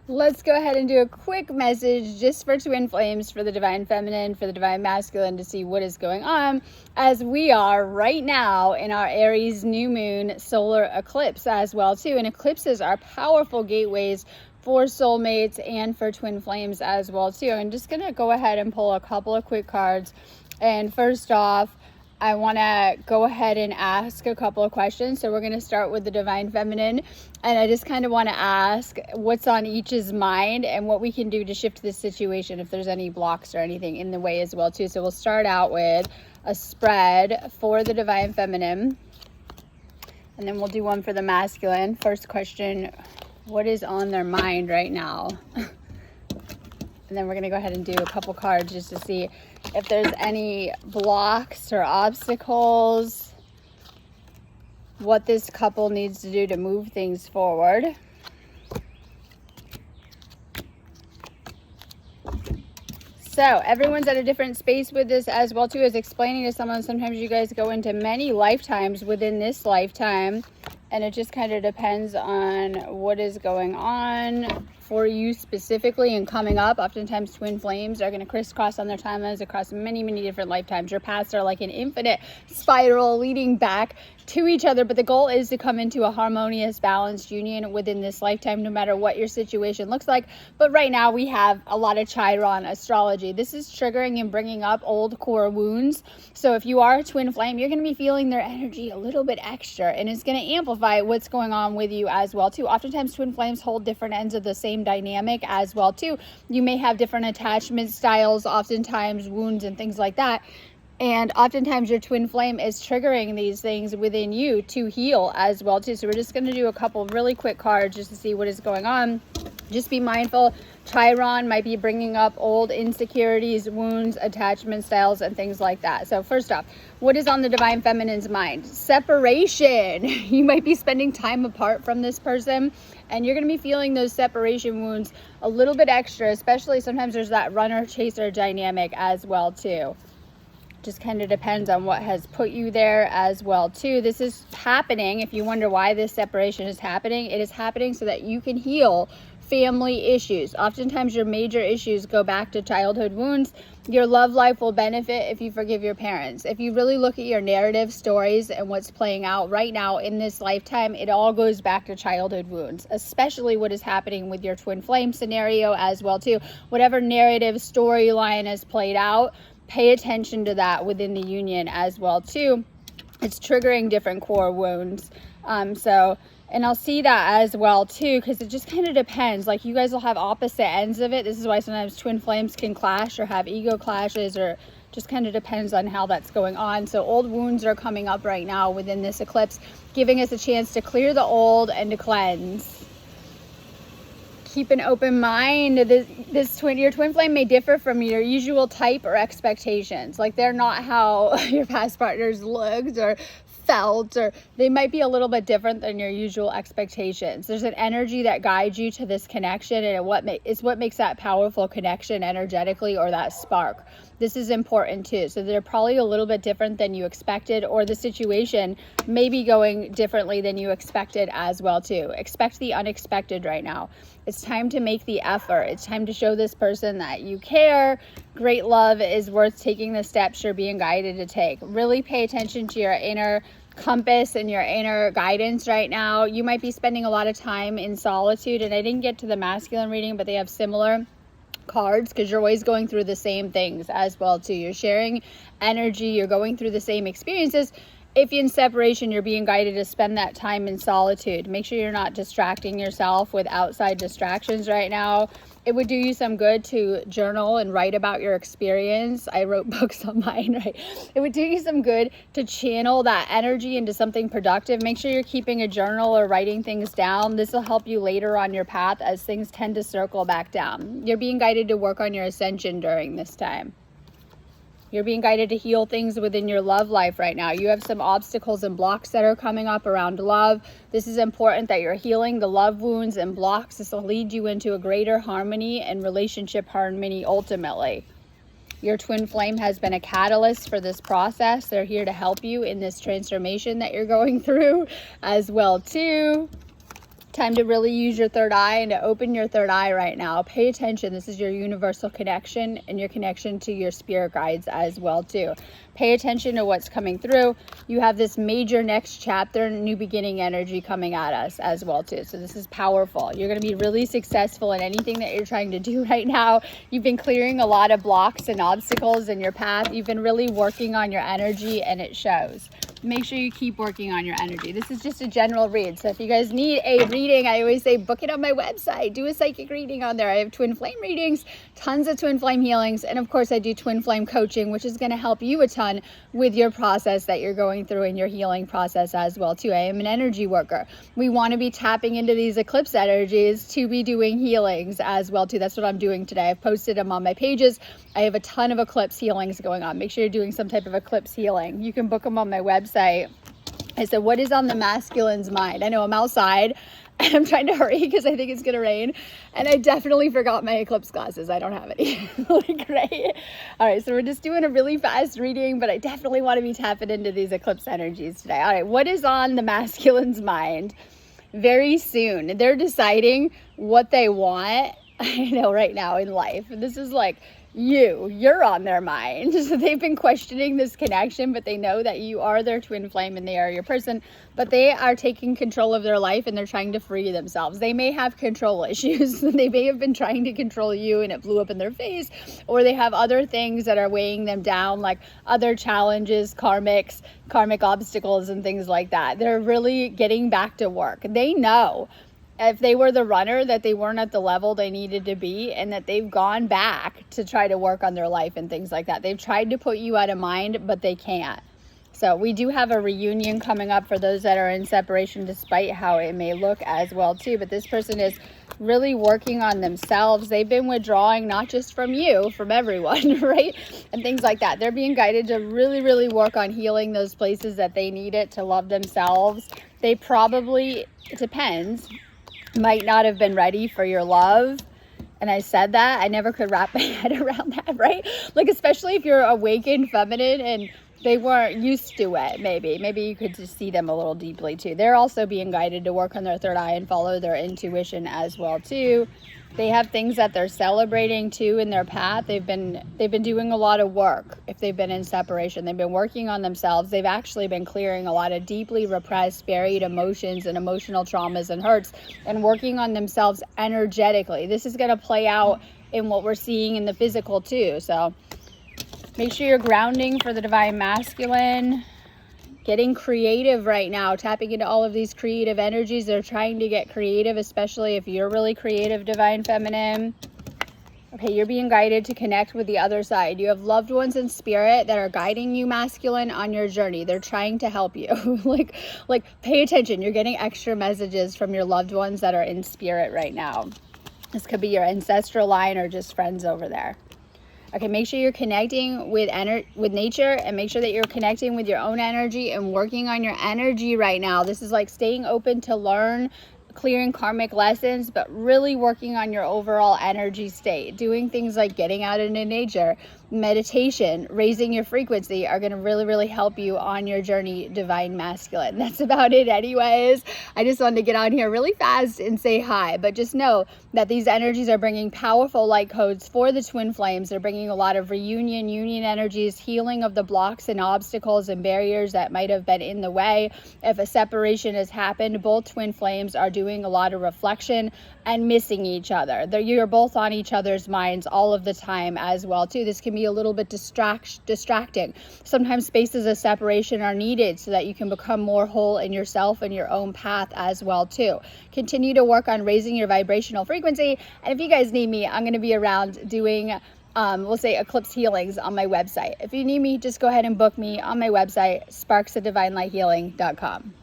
Let's go ahead and do a quick message just for twin flames, for the divine feminine, for the divine masculine, to see what is going on as we are right now in our Aries new moon solar eclipse as well too. And eclipses are powerful gateways for soulmates and for twin flames as well too. I'm just going to go ahead and pull a couple of quick cards. And first off, I want to go ahead and ask a couple of questions. So we're going to start with the divine feminine, and I just kind of want to ask what's on each's mind and what we can do to shift this situation if there's any blocks or anything in the way as well too. So we'll start out with a spread for the divine feminine, and then we'll do one for the masculine. First question, what is on their mind right now? And then we're going to go ahead and do a couple cards just to see if there's any blocks or obstacles, what this couple needs to do to move things forward. So everyone's at a different space with this as well too. As explaining to someone, sometimes you guys go into many lifetimes within this lifetime, and it just kind of depends on what is going on for you specifically and coming up. Oftentimes twin flames are going to crisscross on their timelines across many different lifetimes. Your paths are like an infinite spiral leading back to each other, but the goal is to come into a harmonious, balanced union within this lifetime, no matter what your situation looks like. But right now we have a lot of Chiron astrology. This is triggering and bringing up old core wounds. So if you are a twin flame, you're going to be feeling their energy a little bit extra, and it's going to amplify what's going on with you as well too. Oftentimes twin flames hold different ends of the same dynamic as well too. You may have different attachment styles, oftentimes wounds and things like that. And oftentimes your twin flame is triggering these things within you to heal as well too. So we're just going to do a couple really quick cards just to see what is going on. Just be mindful. Chiron might be bringing up old insecurities, wounds, attachment styles, and things like that. So first off, what is on the divine feminine's mind? Separation. You might be spending time apart from this person, and you're going to be feeling those separation wounds a little bit extra, especially sometimes there's that runner-chaser dynamic as well too. Just kind of depends on what has put you there as well too. This is happening. If you wonder why this separation is happening, it is happening so that you can heal family issues. Oftentimes your major issues go back to childhood wounds. Your love life will benefit if you forgive your parents. If you really look at your narrative stories and what's playing out right now in this lifetime, it all goes back to childhood wounds, especially what is happening with your twin flame scenario as well too. Whatever narrative storyline has played out, pay attention to that within the union as well too. It's triggering different core wounds. And I'll see that as well too, because it just kind of depends. Like you guys will have opposite ends of it. This is why sometimes twin flames can clash or have ego clashes, or just kind of depends on how that's going on. So old wounds are coming up right now within this eclipse, giving us a chance to clear the old and to cleanse. Keep an open mind. Your twin flame may differ from your usual type or expectations. Like they're not how your past partners looked or felt, or they might be a little bit different than your usual expectations. There's an energy that guides you to this connection, and it's what makes that powerful connection energetically, or that spark. This is important too. So they're probably a little bit different than you expected, or the situation may be going differently than you expected as well too. Expect the unexpected right now. It's time to make the effort. It's time to show this person that you care. Great love is worth taking the steps you're being guided to take. Really pay attention to your inner compass and your inner guidance right now. You might be spending a lot of time in solitude, and I didn't get to the masculine reading, but they have similar cards because you're always going through the same things as well too. You're sharing energy, you're going through the same experiences. If you're in separation, you're being guided to spend that time in solitude. Make sure you're not distracting yourself with outside distractions right now. It would do you some good to journal and write about your experience. I wrote books on mine, right? It would do you some good to channel that energy into something productive. Make sure you're keeping a journal or writing things down. This will help you later on your path as things tend to circle back down. You're being guided to work on your ascension during this time. You're being guided to heal things within your love life right now. You have some obstacles and blocks that are coming up around love. This is important that you're healing the love wounds and blocks. This will lead you into a greater harmony and relationship harmony ultimately. Your twin flame has been a catalyst for this process. They're here to help you in this transformation that you're going through as well too. Time to really use your third eye and to open your third eye right now. Pay attention. This is your universal connection and your connection to your spirit guides as well too. Pay attention to what's coming through. You have this major next chapter, new beginning energy coming at us as well too. So this is powerful. You're going to be really successful in anything that you're trying to do right now. You've been clearing a lot of blocks and obstacles in your path. You've been really working on your energy, and it shows. Make sure you keep working on your energy. This is just a general read. So if you guys need a reading, I always say book it on my website. Do a psychic reading on there. I have twin flame readings, tons of twin flame healings, and of course I do twin flame coaching, which is going to help you a ton with your process that you're going through in your healing process as well too. I am an energy worker. We want to be tapping into these eclipse energies to be doing healings as well too. That's what I'm doing today. I've posted them on my pages. I have a ton of eclipse healings going on. Make sure you're doing some type of eclipse healing. You can book them on my website. I said, what is on the masculine's mind? I know I'm outside and I'm trying to hurry because I think it's going to rain. And I definitely forgot my eclipse glasses. I don't have any. Great. All right. So we're just doing a really fast reading, but I definitely want to be tapping into these eclipse energies today. All right. What is on the masculine's mind? Very soon, they're deciding what they want. I know right now in life, this is like, you're on their mind. So they've been questioning this connection, but they know that you are their twin flame and they are your person, but they are taking control of their life and they're trying to free themselves. They may have control issues. They may have been trying to control you and it blew up in their face, or they have other things that are weighing them down, like other challenges, karmic obstacles and things like that. They're really getting back to work. They know if they were the runner that they weren't at the level they needed to be, and that they've gone back to try to work on their life and things like that. They've tried to put you out of mind, but they can't. So we do have a reunion coming up for those that are in separation, despite how it may look as well too. But this person is really working on themselves. They've been withdrawing, not just from you, from everyone, right? And things like that. They're being guided to really, really work on healing those places that they need it to love themselves. They probably, it depends, might not have been ready for your love. And I said that, I never could wrap my head around that, right? Like, especially if you're awakened feminine and they weren't used to it, maybe you could just see them a little deeply too. They're also being guided to work on their third eye and follow their intuition as well too. They have things that they're celebrating too in their path. They've been doing a lot of work. If they've been in separation, they've been working on themselves. They've actually been clearing a lot of deeply repressed, buried emotions and emotional traumas and hurts, and working on themselves energetically. This is going to play out in what we're seeing in the physical too. So make sure you're grounding for the divine masculine. Getting creative right now, tapping into all of these creative energies. They're trying to get creative, especially if you're really creative, divine feminine. Okay, you're being guided to connect with the other side. You have loved ones in spirit that are guiding you, masculine, on your journey. They're trying to help you. like pay attention. You're getting extra messages from your loved ones that are in spirit right now. This could be your ancestral line or just friends over there. Okay, make sure you're connecting with nature, and make sure that you're connecting with your own energy and working on your energy right now. This is like staying open to learn, clearing karmic lessons, but really working on your overall energy state. Doing things like getting out into nature, meditation, raising your frequency are going to really, really help you on your journey, divine masculine. That's about it anyways. I just wanted to get on here really fast and say hi, but just know that these energies are bringing powerful light codes for the twin flames. They're bringing a lot of reunion, union energies, healing of the blocks and obstacles and barriers that might have been in the way. If a separation has happened, both twin flames are doing a lot of reflection and missing each other. You're both on each other's minds all of the time as well too. This can be a little bit distracting. Sometimes spaces of separation are needed so that you can become more whole in yourself and your own path as well too. Continue to work on raising your vibrational frequency. And if you guys need me, I'm going to be around doing we'll say eclipse healings on my website. If you need me, just go ahead and book me on my website, sparksofdivinelighealing.com.